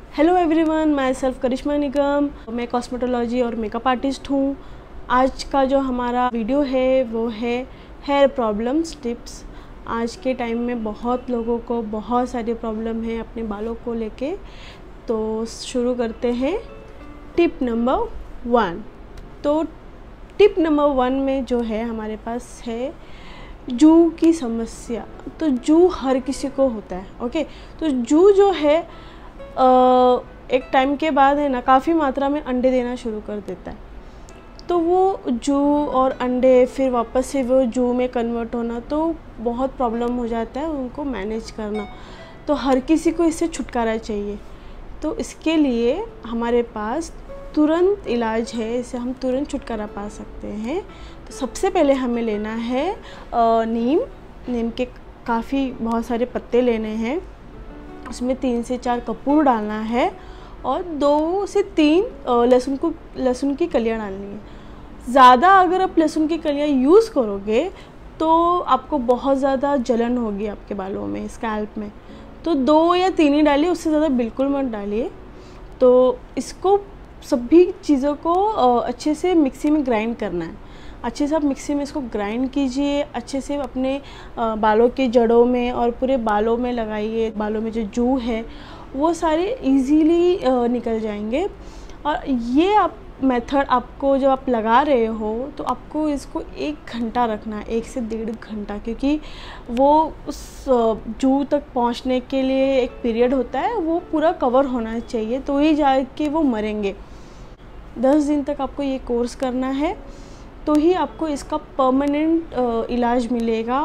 Hello everyone, my self करिश्मा निगम। मैं cosmetology और makeup artist हूँ। आज का जो हमारा वीडियो है वो है हेयर प्रॉब्लम्स टिप्स। आज के टाइम में बहुत लोगों को बहुत सारी प्रॉब्लम है अपने बालों को लेके। तो शुरू करते हैं टिप नंबर 1। तो टिप नंबर 1 में जो है हमारे पास है जू की समस्या। तो जू हर किसी को होता है, ओके। तो जू जो है एक टाइम के बाद है ना काफ़ी मात्रा में अंडे देना शुरू कर देता है। तो वो जू और अंडे फिर वापस से वो जू में कन्वर्ट होना तो बहुत प्रॉब्लम हो जाता है उनको मैनेज करना। तो हर किसी को इससे छुटकारा चाहिए। तो इसके लिए हमारे पास तुरंत इलाज है, इससे हम तुरंत छुटकारा पा सकते हैं। तो सबसे पहले हमें लेना है नीम के काफ़ी बहुत सारे पत्ते लेने हैं। उसमें 3 से 4 कपूर डालना है और 2 से 3 लहसुन की कलियाँ डालनी है। ज़्यादा अगर आप लहसुन की कलियाँ यूज़ करोगे तो आपको बहुत ज़्यादा जलन होगी आपके बालों में, स्कैल्प में। तो 2 या 3 ही डालिए, उससे ज़्यादा बिल्कुल मत डालिए। तो इसको सभी चीज़ों को अच्छे से मिक्सी में ग्राइंड करना है। अच्छे से आप मिक्सी में इसको ग्राइंड कीजिए, अच्छे से अपने बालों के जड़ों में और पूरे बालों में लगाइए। बालों में जो जू है वो सारे इजीली निकल जाएंगे। और ये आप मेथड आपको जब आप लगा रहे हो तो आपको इसको 1 घंटा रखना है, 1 से 1.5 घंटा, क्योंकि वो उस जू तक पहुंचने के लिए एक पीरियड होता है, वो पूरा कवर होना चाहिए, तो ही जाके वो मरेंगे। 10 दिन तक आपको ये कोर्स करना है, तो ही आपको इसका परमानेंट इलाज मिलेगा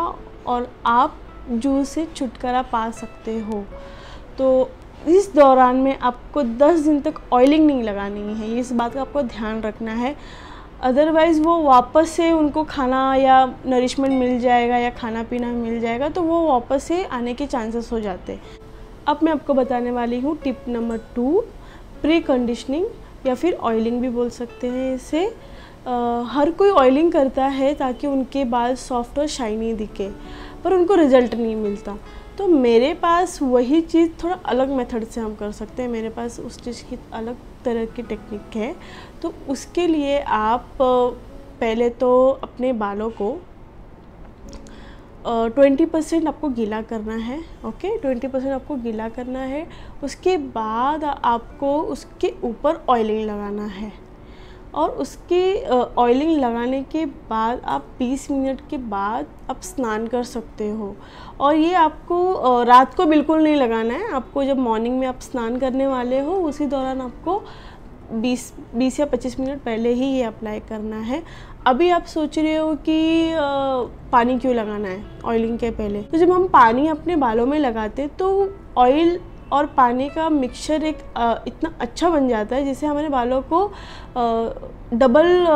और आप जू से छुटकारा पा सकते हो। तो इस दौरान में आपको 10 दिन तक ऑयलिंग नहीं लगानी है, इस बात का आपको ध्यान रखना है। अदरवाइज़ वो वापस से उनको खाना या नरिशमेंट मिल जाएगा या खाना पीना मिल जाएगा तो वो वापस से आने के चांसेस हो जाते हैं। अब मैं आपको बताने वाली हूँ टिप नंबर 2, प्री कंडीशनिंग या फिर ऑयलिंग भी बोल सकते हैं इसे। हर कोई ऑयलिंग करता है ताकि उनके बाल सॉफ्ट और शाइनी दिखे, पर उनको रिज़ल्ट नहीं मिलता। तो मेरे पास वही चीज़ थोड़ा अलग मेथड से हम कर सकते हैं। मेरे पास उस चीज़ की अलग तरह की टेक्निक है। तो उसके लिए आप पहले तो अपने बालों को 20% आपको गीला करना है, ओके। 20% आपको गीला करना है। उसके बाद आपको उसके ऊपर ऑयलिंग लगाना है और उसकी ऑयलिंग लगाने के बाद आप 20 मिनट के बाद आप स्नान कर सकते हो। और ये आपको रात को बिल्कुल नहीं लगाना है। आपको जब मॉर्निंग में आप स्नान करने वाले हो उसी दौरान आपको 20 या 25 मिनट पहले ही ये अप्लाई करना है। अभी आप सोच रहे हो कि पानी क्यों लगाना है ऑयलिंग के पहले। तो जब हम पानी अपने बालों में लगाते तो ऑयल और पानी का मिक्सचर एक इतना अच्छा बन जाता है जिससे हमारे बालों को डबल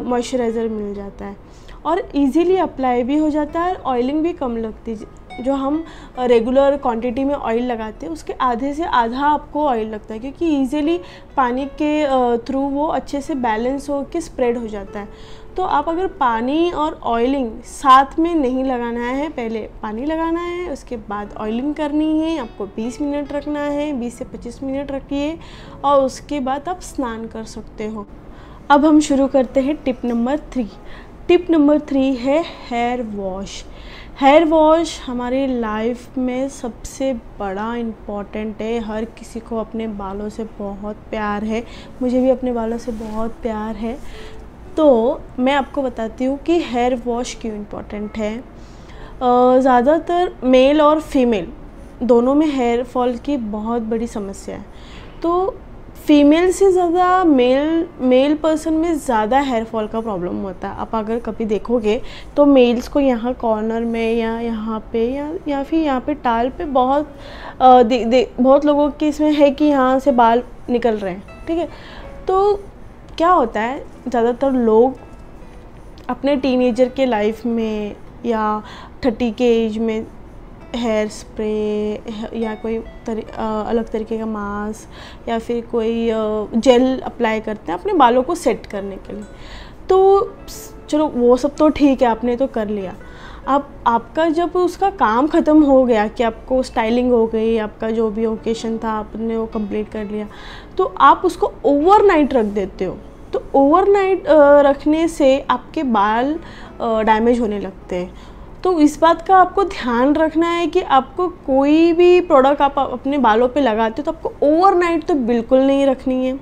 मॉइस्चराइज़र मिल जाता है और इजीली अप्लाई भी हो जाता है और ऑयलिंग भी कम लगती है। जो हम रेगुलर क्वांटिटी में ऑयल लगाते हैं उसके आधे से आधा आपको ऑयल लगता है, क्योंकि इजीली पानी के थ्रू वो अच्छे से बैलेंस हो के स्प्रेड हो जाता है। तो आप अगर पानी और ऑयलिंग साथ में नहीं लगाना है, पहले पानी लगाना है उसके बाद ऑयलिंग करनी है, आपको 20 मिनट रखना है, 20 से 25 मिनट रखिए और उसके बाद आप स्नान कर सकते हो। अब हम शुरू करते हैं टिप नंबर 3। टिप नंबर 3 है हेयर वॉश। हेयर वॉश हमारी लाइफ में सबसे बड़ा इम्पॉर्टेंट है। हर किसी को अपने बालों से बहुत प्यार है, मुझे भी अपने बालों से बहुत प्यार है। तो मैं आपको बताती हूँ कि हेयर वॉश क्यों इम्पॉर्टेंट है। ज़्यादातर मेल और फीमेल दोनों में हेयर फॉल की बहुत बड़ी समस्या है। तो फीमेल से ज़्यादा मेल पर्सन में ज़्यादा हेयर फॉल का प्रॉब्लम होता है। आप अगर कभी देखोगे तो मेल्स को यहाँ कॉर्नर में या यहाँ पे या फिर यहाँ पे टाल पे बहुत लोगों के इसमें है कि यहाँ से बाल निकल रहे हैं, ठीक है। तो क्या होता है, ज़्यादातर लोग अपने टीनेजर के लाइफ में या 30 के एज में हेयर स्प्रे या कोई अलग तरीके का मास्क या फिर कोई जेल अप्लाई करते हैं अपने बालों को सेट करने के लिए। तो चलो वो सब तो ठीक है, आपने तो कर लिया। अब आपका जब उसका काम ख़त्म हो गया कि आपको स्टाइलिंग हो गई, आपका जो भी ओकेशन था आपने वो कंप्लीट कर लिया, तो आप उसको ओवरनाइट रख देते हो। तो ओवरनाइट रखने से आपके बाल डैमेज होने लगते हैं। तो इस बात का आपको ध्यान रखना है कि आपको कोई भी प्रोडक्ट आप अपने बालों पे लगाते हो तो आपको ओवरनाइट तो बिल्कुल नहीं रखनी है।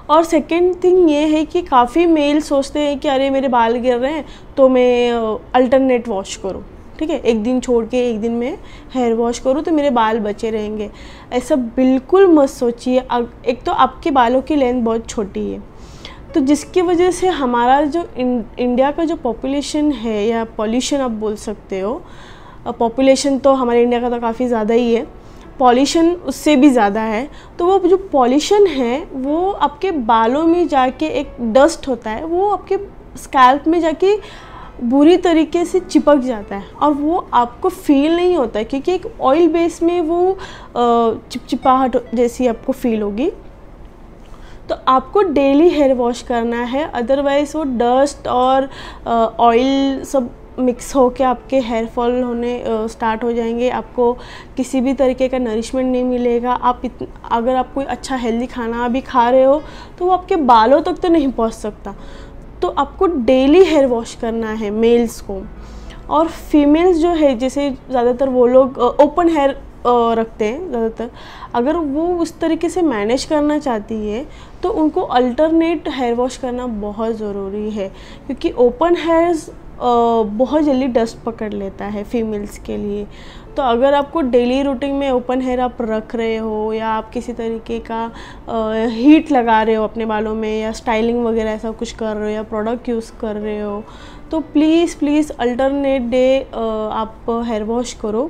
और सेकेंड थिंग ये है कि काफ़ी मेल सोचते हैं कि अरे मेरे बाल गिर रहे हैं तो मैं अल्टरनेट वॉश करूँ, ठीक है, एक दिन छोड़ के एक दिन में हेयर वॉश करूँ तो मेरे बाल बचे रहेंगे। ऐसा बिल्कुल मत सोचिए। एक तो आपके बालों की लेंथ बहुत छोटी है, तो जिसकी वजह से हमारा जो इंडिया का जो पॉपुलेशन है, या पॉल्यूशन आप बोल सकते हो, पॉपुलेशन तो हमारे इंडिया का तो काफ़ी ज़्यादा ही है, पॉल्यूशन उससे भी ज़्यादा है। तो वो जो पॉल्यूशन है वो आपके बालों में जाके एक डस्ट होता है, वो आपके स्कैल्प में जाके बुरी तरीके से चिपक जाता है और वो आपको फील नहीं होता है, क्योंकि एक ऑयल बेस में वो चिपचिपाहट जैसी आपको फील होगी। तो आपको डेली हेयर वॉश करना है, अदरवाइज़ वो डस्ट और ऑयल सब मिक्स हो के आपके हेयर फॉल होने स्टार्ट हो जाएंगे। आपको किसी भी तरीके का नरिशमेंट नहीं मिलेगा। अगर आप कोई अच्छा हेल्दी खाना भी खा रहे हो तो वो आपके बालों तक तो नहीं पहुंच सकता। तो आपको डेली हेयर वॉश करना है मेल्स को। और फीमेल्स जो है, जैसे ज़्यादातर वो लोग ओपन हेयर रखते हैं ज़्यादातर, अगर वो उस तरीके से मैनेज करना चाहती है तो उनको अल्टरनेट हेयर वॉश करना बहुत ज़रूरी है, क्योंकि ओपन हेयर्स बहुत जल्दी डस्ट पकड़ लेता है फीमेल्स के लिए। तो अगर आपको डेली रूटीन में ओपन हेयर आप रख रहे हो, या आप किसी तरीके का हीट लगा रहे हो अपने बालों में, या स्टाइलिंग वगैरह ऐसा कुछ कर रहे हो, या प्रोडक्ट यूज़ कर रहे हो, तो प्लीज़ अल्टरनेट डे आप हेयर वॉश करो।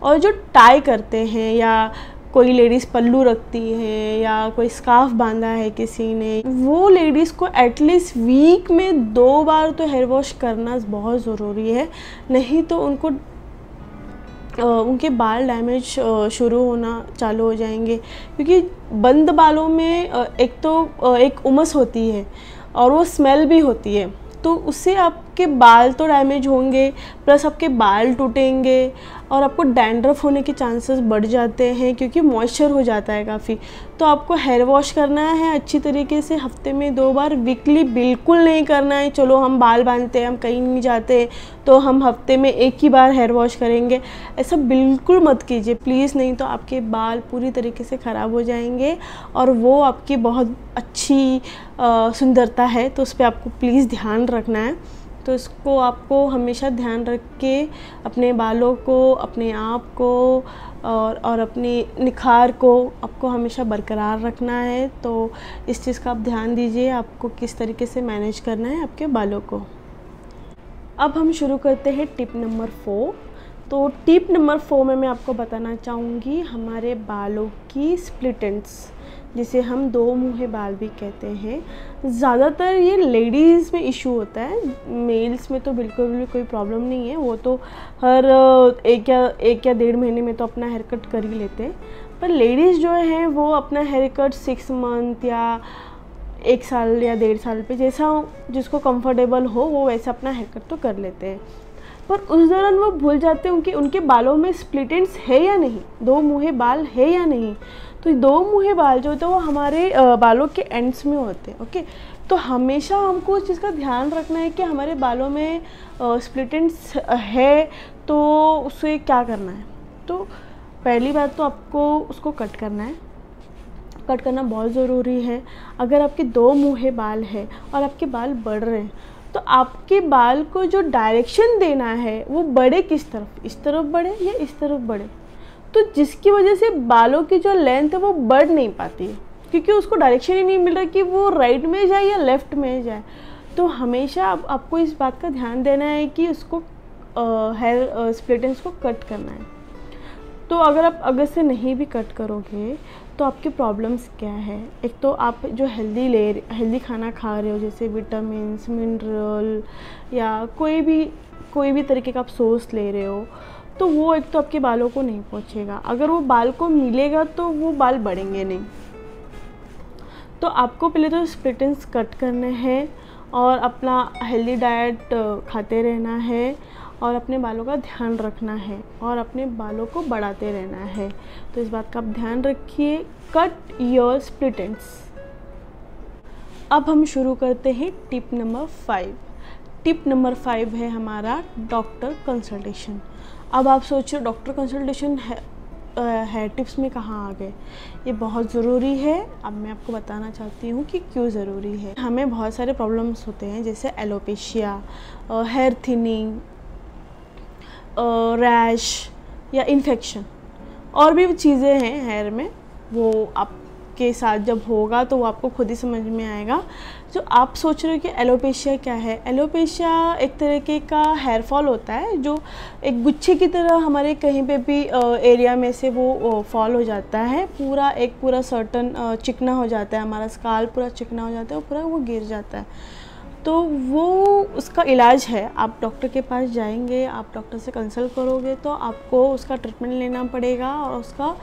और जो टाई करते हैं, या कोई लेडीज़ पल्लू रखती है, या कोई स्कार्फ बांधा है किसी ने, वो लेडीज़ को एटलीस्ट वीक में 2 बार तो हेयर वॉश करना बहुत ज़रूरी है, नहीं तो उनके बाल डैमेज शुरू होना चालू हो जाएंगे। क्योंकि बंद बालों में एक उमस होती है और वो स्मेल भी होती है, तो उससे आपके बाल तो डैमेज होंगे, प्लस आपके बाल टूटेंगे और आपको डैंड्रफ होने के चांसेस बढ़ जाते हैं, क्योंकि मॉइस्चर हो जाता है काफ़ी। तो आपको हेयर वॉश करना है अच्छी तरीके से, हफ्ते में 2 बार, वीकली बिल्कुल नहीं करना है। चलो हम बाल बांधते हैं, हम कहीं नहीं जाते तो हम हफ्ते में 1 ही बार हेयर वॉश करेंगे, ऐसा बिल्कुल मत कीजिए प्लीज़, नहीं तो आपके बाल पूरी तरीके से ख़राब हो जाएंगे और वो आपकी बहुत अच्छी सुंदरता है, तो उस पर आपको प्लीज़ ध्यान रखना है। तो इसको आपको हमेशा ध्यान रख के अपने बालों को, अपने आप को और अपनी निखार को आपको हमेशा बरकरार रखना है। तो इस चीज़ का आप ध्यान दीजिए, आपको किस तरीके से मैनेज करना है आपके बालों को। अब हम शुरू करते हैं टिप नंबर 4। तो टिप नंबर 4 में मैं आपको बताना चाहूँगी हमारे बालों की स्प्लिट एंड्स, जिसे हम 2 मुँहे बाल भी कहते हैं। ज़्यादातर ये लेडीज़ में इशू होता है, मेल्स में तो बिल्कुल भी कोई प्रॉब्लम नहीं है, वो तो हर एक या 1.5 महीने में तो अपना हेयर कट कर ही लेते हैं। पर लेडीज़ जो हैं वो अपना हेयर कट 6 मंथ या 1 साल या 1.5 साल पे, जैसा जिसको कंफर्टेबल हो वो वैसा अपना हेयर कट तो कर लेते हैं। पर उस दौरान वो भूल जाते हैं कि उनके बालों में स्प्लिट एंड्स है या नहीं, 2 मुँहे बाल है या नहीं। तो 2 मुँहे बाल जो होते हैं वो हमारे बालों के एंड्स में होते हैं। ओके, तो हमेशा हमको उस चीज़ का ध्यान रखना है कि हमारे बालों में स्प्लिट एंड्स है तो उसे क्या करना है। तो पहली बात तो आपको उसको कट करना है, कट करना बहुत ज़रूरी है। अगर आपके 2 मुँहे बाल है और आपके बाल बढ़ रहे हैं तो आपके बाल को जो डायरेक्शन देना है वो बढ़े किस तरफ, इस तरफ बढ़े या इस तरफ बढ़े, तो जिसकी वजह से बालों की जो लेंथ है वो बढ़ नहीं पाती है, क्योंकि उसको डायरेक्शन ही नहीं मिल रहा कि वो राइट में जाए या लेफ़्ट में जाए। तो हमेशा आपको इस बात का ध्यान देना है कि उसको हेयर स्प्लिट एंड्स को कट करना है। तो अगर आप अगर से नहीं भी कट करोगे तो आपकी प्रॉब्लम्स क्या है। एक तो आप जो हेल्दी खाना खा रहे हो, जैसे विटामिन्स, मिनरल या कोई भी तरीके का आप सोर्स ले रहे हो, तो वो एक तो आपके बालों को नहीं पहुंचेगा। अगर वो बाल को मिलेगा तो वो बाल बढ़ेंगे नहीं। तो आपको पहले तो स्प्लिट एंड्स कट करने हैं और अपना हेल्दी डाइट खाते रहना है और अपने बालों का ध्यान रखना है और अपने बालों को बढ़ाते रहना है। तो इस बात का आप ध्यान रखिए। Cut your split ends. अब हम शुरू करते हैं टिप नंबर 5। टिप नंबर 5 है हमारा डॉक्टर कंसल्टेशन। अब आप सोच रहे हो डॉक्टर कंसल्टेशन है टिप्स में कहाँ आ गए। ये बहुत ज़रूरी है। अब मैं आपको बताना चाहती हूँ कि क्यों ज़रूरी है। हमें बहुत सारे प्रॉब्लम्स होते हैं जैसे एलोपेशिया, हेयर थिनिंग, रैश या इन्फेक्शन, और भी चीज़ें हैं हेयर में। वो आपके साथ जब होगा तो वो आपको खुद ही समझ में आएगा। जो आप सोच रहे हो कि एलोपेशिया क्या है, एलोपेशिया एक तरीके का हेयर फॉल होता है जो एक गुच्छे की तरह हमारे कहीं पे भी एरिया में से वो फॉल हो जाता है। पूरा सर्टन चिकना हो जाता है, हमारा स्काल्प पूरा चिकना हो जाता है, पूरा वो गिर जाता है। तो वो उसका इलाज है। आप डॉक्टर के पास जाएंगे, आप डॉक्टर से कंसल्ट करोगे तो आपको उसका ट्रीटमेंट लेना पड़ेगा और उसका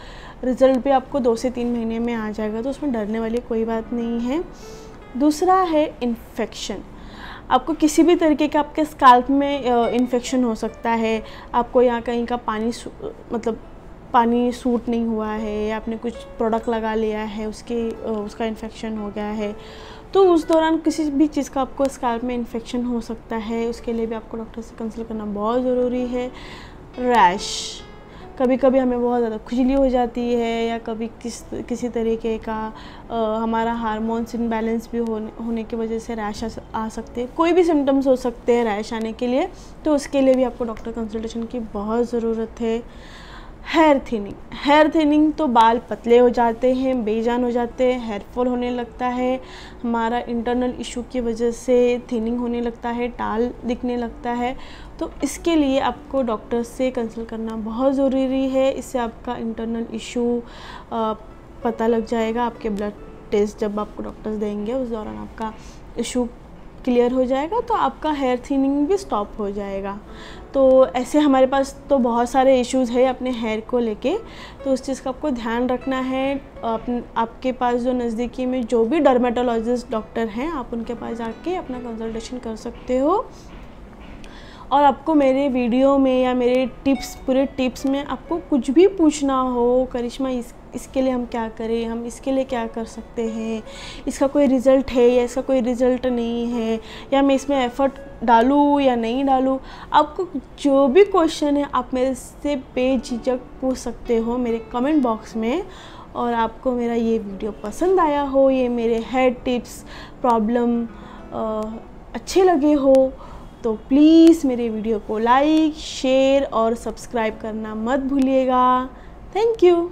रिज़ल्ट भी आपको 2 से 3 महीने में आ जाएगा। तो उसमें डरने वाली कोई बात नहीं है। दूसरा है इन्फेक्शन। आपको किसी भी तरीके का आपके स्काल्प में इन्फेक्शन हो सकता है। आपको यहाँ कहीं का पानी सूट नहीं हुआ है या आपने कुछ प्रोडक्ट लगा लिया है उसका इन्फेक्शन हो गया है, तो उस दौरान किसी भी चीज़ का आपको स्काल्प में इन्फेक्शन हो सकता है। उसके लिए भी आपको डॉक्टर से कंसल्ट करना बहुत ज़रूरी है। रैश, कभी कभी हमें बहुत ज़्यादा खुजली हो जाती है या कभी किसी तरीके का हमारा हार्मोन्स इनबैलेंस भी होने की वजह से रैश आ सकते हैं। कोई भी सिम्टम्स हो सकते हैं रैश आने के लिए, तो उसके लिए भी आपको डॉक्टर कंसल्टेशन की बहुत ज़रूरत है। हेयर थिनिंग तो बाल पतले हो जाते हैं, बेजान हो जाते हैं, हेयर फॉल होने लगता है, हमारा इंटरनल इशू की वजह से थिनिंग होने लगता है, टाल दिखने लगता है। तो इसके लिए आपको डॉक्टर से कंसल्ट करना बहुत ज़रूरी है। इससे आपका इंटरनल इशू पता लग जाएगा। आपके ब्लड टेस्ट जब आपको डॉक्टर्स देंगे उस दौरान आपका इशू क्लियर हो जाएगा, तो आपका हेयर थिनिंग भी स्टॉप हो जाएगा। तो ऐसे हमारे पास तो बहुत सारे इश्यूज़ है अपने हेयर को लेके, तो उस चीज़ का आपको ध्यान रखना है। आपके पास जो नज़दीकी में जो भी डर्मेटोलॉजिस्ट डॉक्टर हैं, आप उनके पास जाके अपना कंसल्टेशन कर सकते हो। और आपको मेरे वीडियो में या मेरे पूरे टिप्स में आपको कुछ भी पूछना हो, करिश्मा इसके लिए हम क्या करें, हम इसके लिए क्या कर सकते हैं, इसका कोई रिज़ल्ट है या इसका कोई रिज़ल्ट नहीं है, या मैं इसमें एफ़र्ट डालूँ या नहीं डालूँ, आपको जो भी क्वेश्चन है आप मेरे से बेझिझक पूछ सकते हो मेरे कमेंट बॉक्स में। और आपको मेरा ये वीडियो पसंद आया हो, ये मेरे हेयर टिप्स प्रॉब्लम अच्छे लगे हो, तो प्लीज़ मेरे वीडियो को लाइक, शेयर और सब्सक्राइब करना मत भूलिएगा। Thank you.